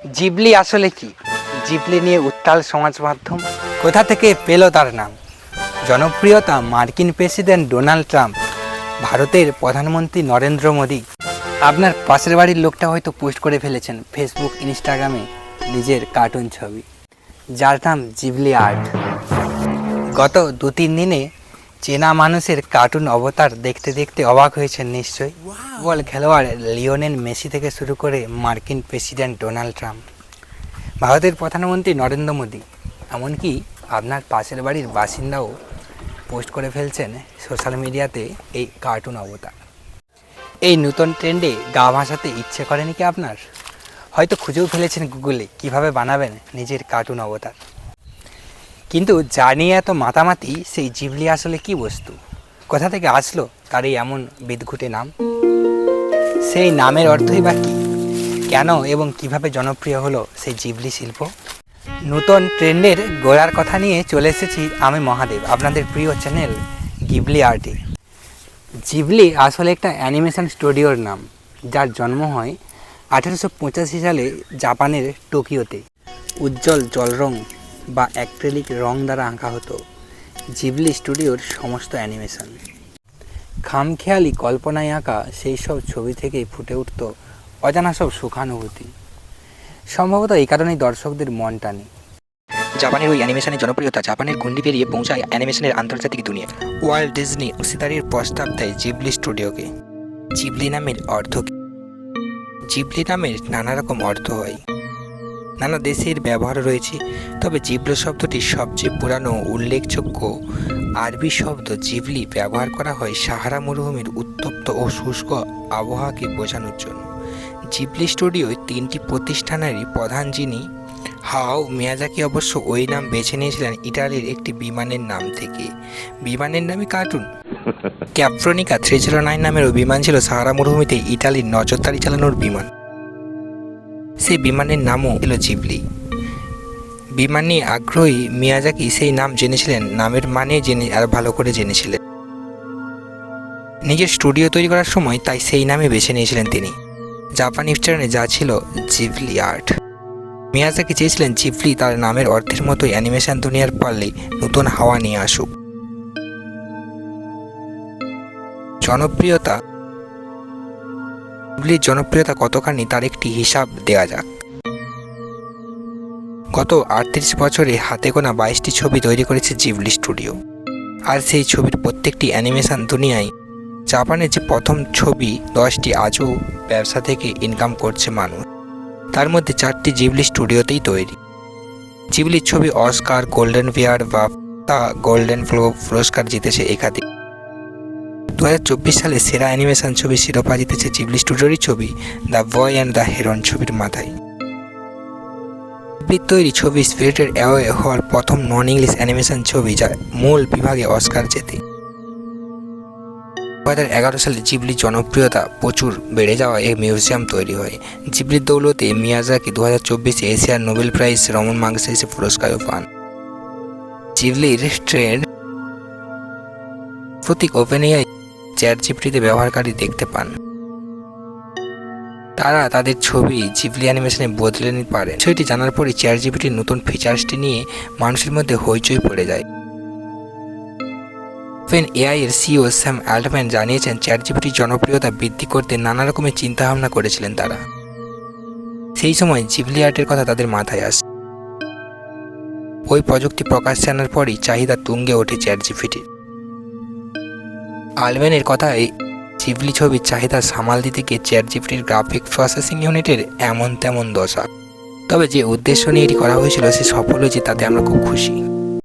Ghibli আসলে কি? Ghibli নিয়ে উত্তাল সমাজ মাধ্যম। কোথা থেকে পেল তার নাম? জনপ্রিয়তা মার্কিন প্রেসিডেন্ট ডোনাল্ড ট্রাম্প, ভারতের প্রধানমন্ত্রী নরেন্দ্র মোদী। আপনার পাশের বাড়ির লোকটা হয়তো পোস্ট করে ফেলেছেন ফেসবুক ইনস্টাগ্রামে নিজের কার্টুন ছবি, যার নাম জিবলি আর্ট। গত 2-3 দিনে চেনা মানুষের কার্টুন অবতার দেখতে দেখতে অবাক হয়েছেন নিশ্চয়ই। ফুটবল খেলোয়াড় লিওনেল মেসি থেকে শুরু করে মার্কিন প্রেসিডেন্ট ডোনাল্ড ট্রাম্প, ভারতের প্রধানমন্ত্রী নরেন্দ্র মোদী, এমনকি আপনার পাশের বাড়ির বাসিন্দাও পোস্ট করে ফেলছেন সোশ্যাল মিডিয়াতে এই কার্টুন অবতার। এই নতুন ট্রেন্ডে গা ভাসাতে ইচ্ছে করেনি কি আপনার? হয়তো খুঁজেও ফেলেছেন গুগলে কিভাবে বানাবেন নিজের কার্টুন অবতার। কিন্তু জানিয়ে এত মাতামাতি সেই জিবলি আসলে কি বস্তু, কোথা থেকে আসলো তার এই এমন বিদঘুটে নাম? সেই নামের অর্থই বা কী, কেন এবং কিভাবে জনপ্রিয় হলো সেই জিবলি শিল্প? নতুন ট্রেন্ডের গোড়ার কথা নিয়ে চলে এসেছি আমি মহাদেব, আপনাদের প্রিয় চ্যানেল গিবলি আর্টে। জিবলি আসলে একটা অ্যানিমেশন স্টুডিওর নাম, যার জন্ম হয় 1885 সালে জাপানের টোকিওতে। উজ্জ্বল জলরং বা অ্যাক্রিলিক রং দ্বারা আঁকা হতো জিবলি স্টুডিওর সমস্ত অ্যানিমেশন। খামখেয়ালি কল্পনায় আঁকা সেই সব ছবি থেকেই ফুটে উঠত অজানা সব সুখানুভূতি। সম্ভবত এই কারণেই দর্শকদের মন টানে। জাপানের ওই অ্যানিমেশনের জনপ্রিয়তা জাপানের গণ্ডি পেরিয়ে পৌঁছায় অ্যানিমেশনের আন্তর্জাতিক দুনিয়া। ওয়াল্ট ডিজনি অংশীদারির প্রস্তাব দেয় জিবলি স্টুডিওকে। জিবলি নামের অর্থ কী? জিবলি নামের নানা রকম অর্থ হয়, নানা দেশের ব্যবহার রয়েছে। তবে জিবলি শব্দটি সবচেয়ে পুরানো উল্লেখযোগ্য আরবি শব্দ। জিবলি ব্যবহার করা হয় সাহারা মরুভূমির উত্তপ্ত ও শুষ্ক আবহাওয়াকে বোঝানোর জন্য। জিবলি স্টুডিওয় 3টি প্রতিষ্ঠানেরই প্রধান, যিনি হায়াও মিয়াজাকি, অবশ্য ওই নাম বেছে নিয়েছিলেন ইটালির একটি বিমানের নাম থেকে। বিমানের নামই কার্টুন। ক্যাপ্রোনিকা 309 নামেরও বিমান ছিল সাহারা মরুভূমিতে ইটালির নজরদারি চালানোর বিমান। সেই বিমানের নামও ছিল জিবলি। বিমান নিয়ে আগ্রহী মিয়াজাকি সেই নাম জেনেছিলেন, নামের মানে জেনে আর ভালো করে জেনেছিলেন। নিজের স্টুডিও তৈরি করার সময় তাই সেই নামে বেছে নিয়েছিলেন তিনি। জাপানি উচ্চারণে যা ছিল জিবলি আর্ট। মিয়াজাকি চেয়েছিলেন জিবলি তার নামের অর্থের মতোই অ্যানিমেশন দুনিয়ার পাল্লে নতুন হাওয়া নিয়ে আসুক। জনপ্রিয়তা, জিবলির জনপ্রিয়তা কতখানি তার একটি হিসাব দেওয়া যাক। গত 38 বছরে হাতে গোনা 22টি ছবি তৈরি করেছে জিবলি স্টুডিও। আর সেই ছবির প্রত্যেকটি অ্যানিমেশন দুনিয়ায় জাপানের যে প্রথম ছবি 10টি আজও ব্যবসা থেকে ইনকাম করছে মানুষ। তার মধ্যে 4টি জিবলি স্টুডিওতেই তৈরি। জিবলির ছবি অস্কার, গোল্ডেন বিয়ার বা গোল্ডেন গ্লোব পুরস্কার জিতেছে একাধিক। 2024 সালে সেরা অ্যানিমেশন ছবির শিরোপা জিতেছে জিবলি স্টুডিওরই ছবি the boy and the heron ছবির মাথায়। জিবলির তৈরি ছবি স্পিরিটেড অ্যাওয়ে হওয়ার প্রথম নন ইংলিশ অ্যানিমেশন ছবি, যা মূল বিভাগে অস্কার জেতে। 2011 সালে জিবলির জনপ্রিয়তা প্রচুর বেড়ে যাওয়ায় এক মিউজিয়াম তৈরি হয়। জিবলির দৌলতে মিয়াজাকি 2024 এশিয়ার নোবেল প্রাইজ রমন ম্যাগসেসে পুরস্কারও পান। জিবলির ট্রেন্ড প্রতীক ওপেনএআই চ্যাটজিপিটিতে ব্যবহারকারী দেখতে পান। তারা তাদের ছবি জিবলি অ্যানিমেশনে বদলে নিতে পারে। বিষয়টি জানার পরই চ্যাটজিপিটির নতুন ফিচার্সটি নিয়ে মানুষের মধ্যে হইচই পড়ে যায়। ওপেনএআই এর সিইও স্যাম অল্টম্যান জানিয়েছেন, চ্যাটজিপিটির জনপ্রিয়তা বৃদ্ধি করতে নানা রকমের চিন্তাভাবনা করেছিলেন তারা। সেই সময় জিবলি আর্টের কথা তাদের মাথায় আসে। ওই প্রযুক্তি প্রকাশ্যে আনার পরই চাহিদা তুঙ্গে ওঠে চ্যাটজিপিটির। আলম্যানের কথায় জিবলি ছবির চাহিদা সামাল দিতে গিয়ে চ্যাটজিপিটির গ্রাফিক প্রসেসিং ইউনিটের এমন তেমন দশা। তবে যে উদ্দেশ্য নিয়ে এটি করা হয়েছিল সে সফল হয়েছে, তাতে আমরা খুব খুশি।